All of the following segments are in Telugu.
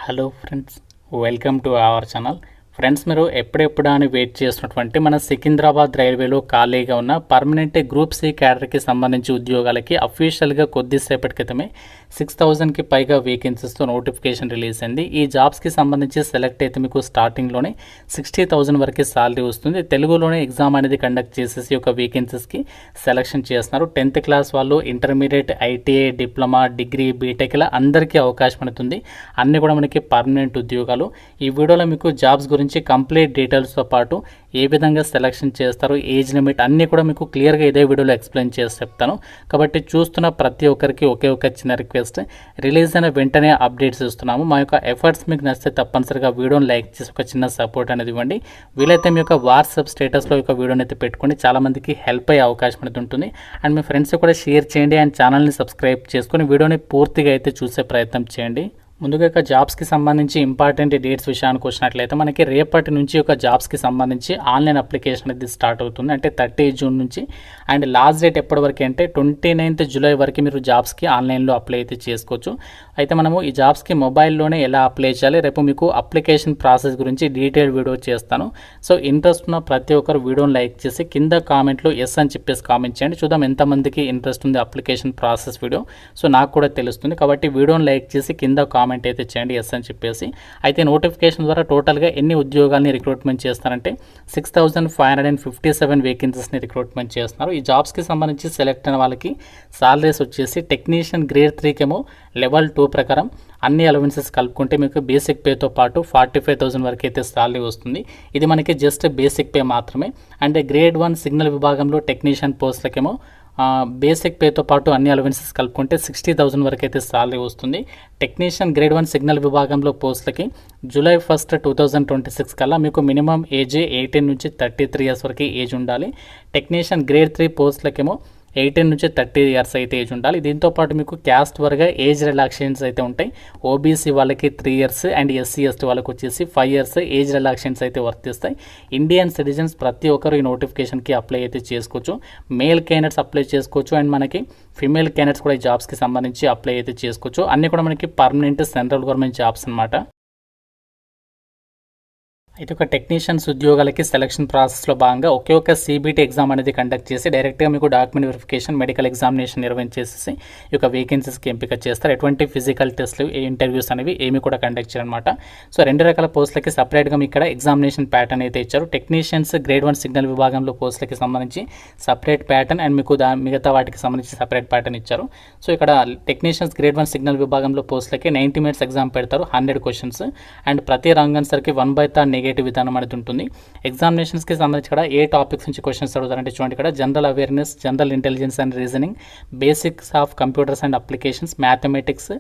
Hello friends, welcome to our channel. Friends, మీరు ఎప్పుడెప్పుడు అని వెయిట్ చేస్తున్నటువంటి మన సికింద్రాబాద్ రైల్వేలో ఖాళీగా ఉన్న పర్మనెంట్ గ్రూప్ సి క్యాడర్కి సంబంధించి ఉద్యోగాలకి అఫీషియల్గా కొద్దిసేపటి క్రితమే 6,000కి పైగా వేకెన్సీస్తో నోటిఫికేషన్ రిలీజ్ అయింది. ఈ జాబ్స్కి సంబంధించి సెలెక్ట్ అయితే మీకు స్టార్టింగ్లోనే 60,000 వరకు సాలరీ వస్తుంది. తెలుగులోనే ఎగ్జామ్ అనేది కండక్ట్ చేసేసి ఒక వేకెన్సీస్కి సెలెక్షన్ చేస్తున్నారు. 10th క్లాస్ వాళ్ళు, intermediate, ITI, diploma, degree, BTech ఇలా అందరికీ అవకాశం ఉంటుంది. అన్నీ కూడా మనకి పర్మనెంట్ ఉద్యోగాలు. ఈ వీడియోలో మీకు జాబ్స్ గురించి కంప్లీట్ డీటెయిల్స్తో పాటు ఏ విధంగా సెలెక్షన్ చేస్తారు, ఏజ్ లిమిట్ అన్నీ కూడా మీకు క్లియర్గా ఇదే వీడియోలో ఎక్స్ప్లెయిన్ చేసి చెప్తాను. కాబట్టి చూస్తున్న ప్రతి ఒక్కరికి ఒకే ఒక చిన్న రిక్వెస్ట్, రిలీజ్ అయిన వెంటనే అప్డేట్స్ ఇస్తున్నాము. మా యొక్క ఎఫర్ట్స్ మీకు నచ్చితే తప్పనిసరిగా వీడియోని లైక్ చేసి ఒక చిన్న సపోర్ట్ అనేది ఇవ్వండి. వీలైతే మీ యొక్క వాట్సాప్ స్టేటస్లో ఒక వీడియోని అయితే పెట్టుకోండి, చాలామందికి హెల్ప్ అయ్యే అవకాశం అనేది ఉంటుంది. అండ్ మీ ఫ్రెండ్స్ కూడా షేర్ చేయండి అండ్ ఛానల్ని సబ్స్క్రైబ్ చేసుకొని వీడియోని పూర్తిగా అయితే చూసే ప్రయత్నం చేయండి. ముందుగా జాబ్స్కి సంబంధించి ఇంపార్టెంట్ డేట్స్ విషయానికి వచ్చినట్లయితే మనకి రేపటి నుంచి ఒక జాబ్స్కి సంబంధించి ఆన్లైన్ అప్లికేషన్ అనేది స్టార్ట్ అవుతుంది. అంటే 30 జూన్ నుంచి. అండ్ లాస్ట్ డేట్ ఎప్పటి వరకు అంటే 29th జూలై వరకు మీరు జాబ్స్కి ఆన్లైన్లో అప్లై అయితే చేసుకోవచ్చు. అయితే మనము ఈ జాబ్స్కి మొబైల్లోనే ఎలా అప్లై చేయాలి, రేపు మీకు అప్లికేషన్ ప్రాసెస్ గురించి డీటెయిల్ వీడియో చేస్తాను. సో ఇంట్రెస్ట్ ఉన్న ప్రతి ఒక్కరు వీడియోని లైక్ చేసి కింద కామెంట్లో ఎస్ అని చెప్పేసి కామెంట్ చేయండి. చూద్దాం ఎంతమందికి ఇంట్రెస్ట్ ఉంది అప్లికేషన్ ప్రాసెస్ వీడియో. సో నాకు కూడా తెలుస్తుంది కాబట్టి వీడియోని లైక్ చేసి కింద కామెంట్ అయితే చేయండి ఎస్ అని చెప్పేసి. అయితే నోటిఫికేషన్ ద్వారా టోటల్గా ఎన్ని ఉద్యోగాల్ని రిక్రూట్మెంట్ చేస్తారంటే 6,557 వేకెన్సీస్ని రిక్రూట్మెంట్ చేస్తున్నారు. ఈ జాబ్స్కి సంబంధించి సెలెక్ట్ అయిన వాళ్ళకి సాలరీస్ వచ్చేసి టెక్నీషియన్ గ్రేడ్ 3కేమో లెవెల్ 2 ప్రకారం అన్ని అలవెన్సెస్ కలుపుకుంటే మీకు బేసిక్ పేతో పాటు 45,000 వరకు అయితే సాలరీ వస్తుంది. ఇది మనకి జస్ట్ బేసిక్ పే మాత్రమే. అండ్ గ్రేడ్ 1 సిగ్నల్ విభాగంలో టెక్నీషియన్ పోస్టులకేమో బేసిక్ పేతో పాటు అన్ని అలవెన్సెస్ కలుపుకుంటే 60,000 వరకు అయితే సాలరీ వస్తుంది. టెక్నీషియన్ గ్రేడ్ 1 సిగ్నల్ విభాగంలో పోస్టులకి July 1, 2026 కల్లా మీకు మినిమం ఏజ్ 18 నుంచి 33 ఇయర్స్ వరకు ఏజ్ ఉండాలి. టెక్నీషియన్ గ్రేడ్ 3 పోస్టులకేమో 18 నుంచి 30 ఇయర్స్ అయితే ఏజ్ ఉండాలి. దీంతో పాటు మీకు క్యాస్ట్ వరగా ఏజ్ రిలాక్సేషన్స్ అయితే ఉంటాయి. ఓబీసీ వాళ్ళకి 3 ఇయర్స్ అండ్ ఎస్సీ ఎస్టీ వాళ్ళకి వచ్చేసి 5 ఇయర్స్ ఏజ్ రిలాక్సేషన్స్ అయితే వర్తిస్తాయి. ఇండియన్ సిటిజన్స్ ప్రతి ఒక్కరు ఈ నోటిఫికేషన్కి అప్లై అయితే చేసుకోవచ్చు. మేల్ క్యాండిడేట్స్ అప్లై చేసుకోవచ్చు అండ్ మనకి ఫిమేల్ క్యాండిడేట్స్ కూడా ఈ జాబ్స్కి సంబంధించి అప్లై అయితే చేసుకోవచ్చు. అన్నీ కూడా మనకి పర్మనెంట్ సెంట్రల్ గవర్నమెంట్ జాబ్స్ అనమాట. అయితే ఒక టెక్నీషియన్స్ ఉద్యోగాలకి సెలక్షన్ ప్రాసెస్లో భాగంగా ఒకే ఒక సిబిటి ఎగ్జామ్ అనేది కండక్ట్ చేసి డైరెక్ట్గా మీకు డాక్యుమెంట్ వెరిఫికేషన్, మెడికల్ ఎగ్జామినేషన్ నిర్వహించేసి ఈ యొక్క వేకెన్సీస్కి ఎంపిక చేస్తారు. ఎటువంటి ఫిజికల్ టెస్ట్లు, ఇంటర్వ్యూస్ అనేవి ఏమి కూడా కండక్ట్ చేయాలన్నమాట. సో 2 రకాల పోస్టులకి సపరేట్గా మీకు ఇక్కడ ఎగ్జామినేషన్ ప్యాటర్న్ అయితే ఇచ్చారు. టెక్నీషియన్స్ గ్రేడ్ 1 సిగ్నల్ విభాగంలో పోస్టులకి సంబంధించి సపరేట్ ప్యాటర్న్ అండ్ మీకు మిగతా వాటికి సంబంధించి సపరేట్ ప్యాటర్న్ ఇచ్చారు. సో ఇక్కడ టెక్నీషియన్స్ గ్రేడ్ 1 సిగ్నల్ విభాగంలో పోస్టులకి 90 minutes ఎగ్జామ్ పెడతారు, 100 questions. అండ్ ప్రతి రంగానికి 1/3 నెగటివ్ విధానం అనేది ఉంటుంది. ఎగ్జామినేషన్స్కి సంబంధించి కూడా ఏ టాపిక్స్ నుంచి క్వశ్చన్స్ అడుగుతారంటే చూడండి, ఇక్కడ general awareness, general intelligence and reasoning, basics of computers and applications, mathematics,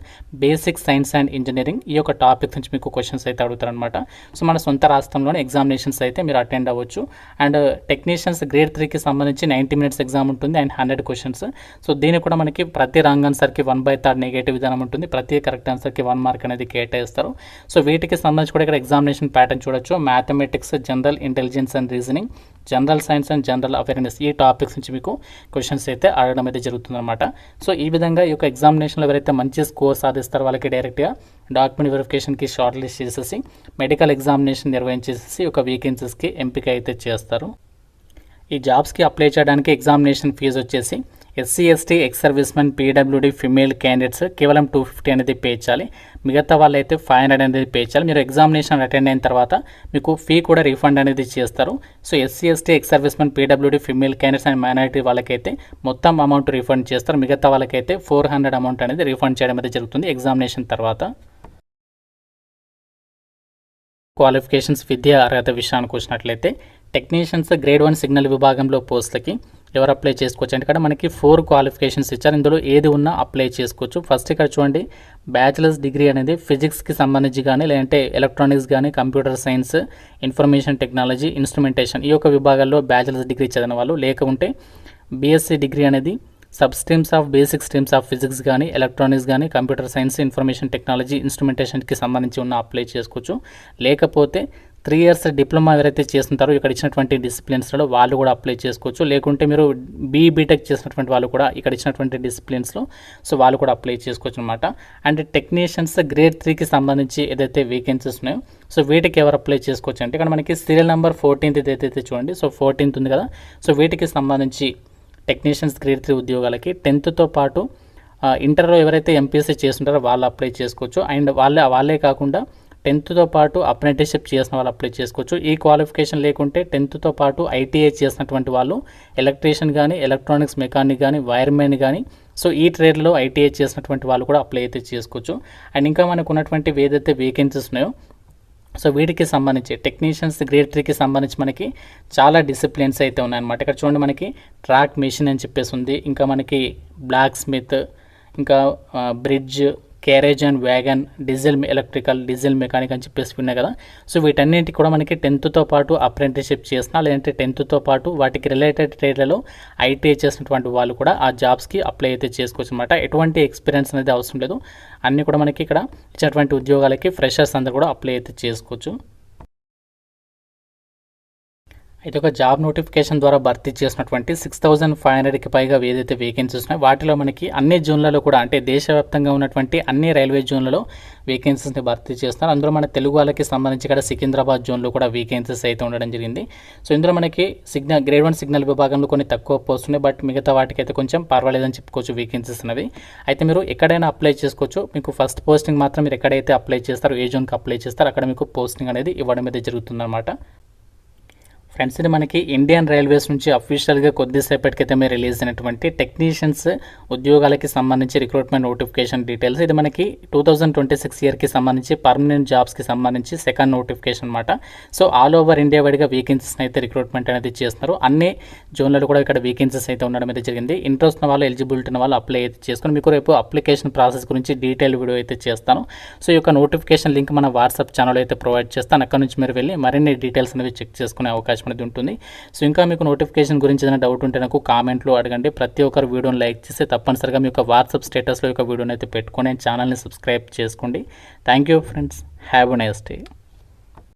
basic science and engineering, ఈ యొక్క టాపిక్స్ నుంచి మీకు క్వశ్చన్స్ అయితే అడుగుతారనమాట. సో మన సొంత రాష్ట్రంలోనే ఎగ్జామినేషన్స్ అయితే మీరు అటెండ్ అవ్వచ్చు. అండ్ టెక్నీషియన్స్ గ్రేడ్ 3కి సంబంధించి 90 minutes ఎగ్జామ్ ఉంటుంది అండ్ 100 questions. సో దీనికి కూడా మనకి ప్రతి రాంగ్ ఆన్సర్కి 1/3 నెగటివ్ విధానం ఉంటుంది. ప్రతి కరెక్ట్ ఆన్సర్కి 1 మార్క్ అనేది కేటాయిస్తారు. సో వీటికి సంబంధించి కూడా ఇక్కడ ఎగ్జామినేషన్ ప్యాటర్న్ చూడొచ్చు. Mathematics, general intelligence and reasoning, general science and general awareness, ఈ టాపిక్స్ నుంచి మీకు క్వశ్చన్స్ అయితే అడగడం అయితే జరుగుతుందన్నమాట. సో ఈ విధంగా ఈ యొక్క ఎగ్జామినేషన్లో ఎవరైతే మంచి స్కోర్ సాధిస్తారో వాళ్ళకి డైరెక్ట్గా డాక్యుమెంట్ వెరిఫికేషన్కి షార్ట్ లిస్ట్ చేసేసి మెడికల్ ఎగ్జామినేషన్ నిర్వహించేసి ఒక వేకెన్సీస్కి ఎంపిక అయితే చేస్తారు. ఈ జాబ్స్కి అప్లై చేయడానికి ఎగ్జామినేషన్ ఫీజు వచ్చేసి SC ST, ex servicemen, PWD, female candidates కేవలం 250 అనేది పే చేయాలి. మిగతా వాళ్ళు అయితే 500 అనేది పే చేయాలి. మీరు ఎగ్జామినేషన్ అటెండ్ అయిన తర్వాత మీకు ఫీ కూడా రీఫండ్ అనేది చేస్తారు. So SC ST, ex servicemen, PWD, female candidates and minority వాళ్ళకైతే మొత్తం అమౌంట్ రీఫండ్ చేస్తారు. మిగతా వాళ్ళకైతే 400 అమౌంట్ అనేది రీఫండ్ చేయడం అయితే జరుగుతుంది ఎగ్జామినేషన్ తర్వాత. క్వాలిఫికేషన్స్, విద్యా అర్హత విషయానికి వచ్చినట్లయితే టెక్నీషియన్స్ గ్రేడ్ 1 సిగ్నల్ విభాగంలో పోస్టులకి ఎవరు అప్లై చేసుకోవచ్చు అంటే ఇక్కడ మనకి 4 క్వాలిఫికేషన్స్ ఇచ్చారు. ఇందులో ఏది ఉన్నా అప్లై చేసుకోవచ్చు. ఫస్ట్ ఇక్కడ చూడండి, బ్యాచిలర్స్ డిగ్రీ అనేది ఫిజిక్స్కి సంబంధించి కానీ, లేదంటే ఎలక్ట్రానిక్స్ కానీ, computer science, information technology, instrumentation, ఈ యొక్క విభాగాల్లో బ్యాచిలర్స్ డిగ్రీ చదివిన వాళ్ళు, లేకుంటే బీఎస్సీ డిగ్రీ అనేది sub streams of basic streams of physics కానీ, ఎలక్ట్రానిక్స్ కానీ, కంప్యూటర్ సైన్స్, ఇన్ఫర్మేషన్ టెక్నాలజీ, ఇన్స్ట్రుమెంటేషన్కి సంబంధించి ఉన్న అప్లై చేసుకోవచ్చు. లేకపోతే 3 ఇయర్స్ డిప్లొమా ఎవరైతే చేస్తుంటారో ఇక్కడ ఇచ్చినటువంటి డిసిప్లిన్స్లో వాళ్ళు కూడా అప్లై చేసుకోవచ్చు. లేకుంటే మీరు బీటెక్ చేసినటువంటి వాళ్ళు కూడా ఇక్కడ ఇచ్చినటువంటి డిసిప్లిన్స్లో సో వాళ్ళు కూడా అప్లై చేసుకోవచ్చు అనమాట. అండ్ టెక్నీషియన్స్ గ్రేడ్ 3కి సంబంధించి ఏదైతే వేకెన్సీస్ ఉన్నాయో సో వీటికి ఎవరు అప్లై చేసుకోవచ్చు అంటే ఇక్కడ మనకి సీరియల్ నెంబర్ 14th ఏదైతే చూడండి, సో 14th ఉంది కదా, సో వీటికి సంబంధించి టెక్నీషియన్స్ గ్రేడ్ 3 ఉద్యోగాలకి 10th పాటు ఇంటర్లో ఎవరైతే ఎంపీఎస్సీ చేస్తుంటారో వాళ్ళు అప్లై చేసుకోవచ్చు. అండ్ వాళ్ళే కాకుండా 10th పాటు అప్రెంటిస్షిప్ చేసిన వాళ్ళు అప్లై చేసుకోవచ్చు. ఈ క్వాలిఫికేషన్ లేకుంటే 10th పాటు ఐటీఐ చేసినటువంటి వాళ్ళు ఎలక్ట్రీషియన్ కానీ, ఎలక్ట్రానిక్స్ మెకానిక్ కానీ, వైర్మెన్ కానీ, సో ఈ ట్రేడ్లో ఐటీఐ చేసినటువంటి వాళ్ళు కూడా అప్లై అయితే చేసుకోవచ్చు. అండ్ ఇంకా మనకు ఉన్నటువంటి ఏదైతే వేకెన్సీస్ ఉన్నాయో సో వీటికి సంబంధించి టెక్నీషియన్స్ గ్రేడ్ 3కి సంబంధించి మనకి చాలా డిసిప్లిన్స్ అయితే ఉన్నాయన్నమాట. ఇక్కడ చూడండి మనకి ట్రాక్ మెషిన్ అని చెప్పేసి ఉంది, ఇంకా మనకి బ్లాక్ స్మిత్, ఇంకా bridge, carriage and wagon, diesel electrical, diesel mechanic అని చెప్పేసి ఉన్నాయి కదా. సో వీటన్నింటికి కూడా మనకి 10th పాటు అప్రెంటిస్షిప్ చేసినా లేదంటే 10th పాటు వాటికి రిలేటెడ్ ట్రేడ్లలో ఐటీఐ చేసినటువంటి వాళ్ళు కూడా ఆ జాబ్స్కి అప్లై అయితే చేసుకోవచ్చు అనమాట. ఎటువంటి ఎక్స్పీరియన్స్ అనేది అవసరం లేదు, అన్నీ కూడా మనకి ఇక్కడ ఇచ్చినటువంటి ఉద్యోగాలకి ఫ్రెషర్స్ అందరూ కూడా అప్లై అయితే చేసుకోవచ్చు. అయితే ఒక జాబ్ నోటిఫికేషన్ ద్వారా భర్తీ చేసినటువంటి 6500కి పైగా ఏదైతే వేకెన్సీస్ ఉన్నాయో వాటిలో మనకి అన్ని జోన్లలో కూడా అంటే దేశవ్యాప్తంగా ఉన్నటువంటి అన్ని రైల్వే జోన్లలో వేకెన్సీస్ని భర్తీ చేస్తున్నారు. అందులో మన తెలుగు వాళ్ళకి సంబంధించి ఇక్కడ సికింద్రాబాద్ జోన్లో కూడా వేకెన్సీస్ అయితే ఉండడం జరిగింది. సో ఇందులో మనకి గ్రేడ్ 1 సిగ్నల్ విభాగంలో కొన్ని తక్కువ పోస్ట్ ఉన్నాయి, బట్ మిగతా వాటికి అయితే కొంచెం పర్వాలేదని చెప్పుకోవచ్చు వేకెన్సీస్ అనేవి. అయితే మీరు ఎక్కడైనా అప్లై చేసుకోవచ్చు. మీకు ఫస్ట్ పోస్టింగ్ మాత్రం మీరు ఎక్కడైతే అప్లై చేస్తారో ఏ జోన్కి అప్లై చేస్తారో అక్కడ మీకు పోస్టింగ్ అనేది ఇవ్వడం అయితే జరుగుతుందన్నమాట. ఫ్రెండ్స్, ఇది మనకి ఇండియన్ రైల్వేస్ నుంచి అఫీషియల్గా కొద్దిసేపటికైతే మీరు రిలీజ్ అయినటువంటి టెక్నీషియన్స్ ఉద్యోగాలకి సంబంధించి రిక్రూట్మెంట్ నోటిఫికేషన్ డీటెయిల్స్. ఇది మనకి 2026 ఇయర్కి సంబంధించి పర్మనెంట్ జాబ్స్కి సంబంధించి సెకండ్ నోటిఫికేషన్ అనమాట. సో ఆల్ ఓవర్ ఇండియా వైడ్గా వేకెన్సీస్ అయితే రిక్రూట్మెంట్ అనేది చేస్తున్నారు. అన్ని జోన్లలో కూడా ఇక్కడ వేకెన్సీస్ అయితే ఉండడం అయితే జరిగింది. ఇంట్రెస్ట్ ఉన్న వాళ్ళు, ఎలిజిబిలిటీ ఉన్న వాళ్ళు అప్లై అయితే చేసుకుని మీకు రేపు అప్లికేషన్ ప్రాసెస్ గురించి డీటెయిల్ వీడియో అయితే చేస్తాను. సో ఈ యొక్క నోటిఫికేషన్ లింక్ మన వాట్సాప్ ఛానల్ అయితే ప్రొవైడ్ చేస్తాను. అక్కడ నుంచి మీరు వెళ్ళి మరిన్ని డీటెయిల్స్ అనేవి చెక్ చేసుకునే అవకాశం అనేది ఉంటుంది. సో ఇంకా మీకు నోటిఫికేషన్ గురించి ఏదైనా డౌట్ ఉంటే నాకు కామెంట్లో అడగండి. ప్రతి ఒక్కరు వీడియోని లైక్ చేసి తప్పనిసరిగా మీ యొక్క వాట్సాప్ స్టేటస్లో యొక్క వీడియోని అయితే పెట్టుకొని ఛానల్ని సబ్స్క్రైబ్ చేసుకోండి. Thank you friends, have a nice day.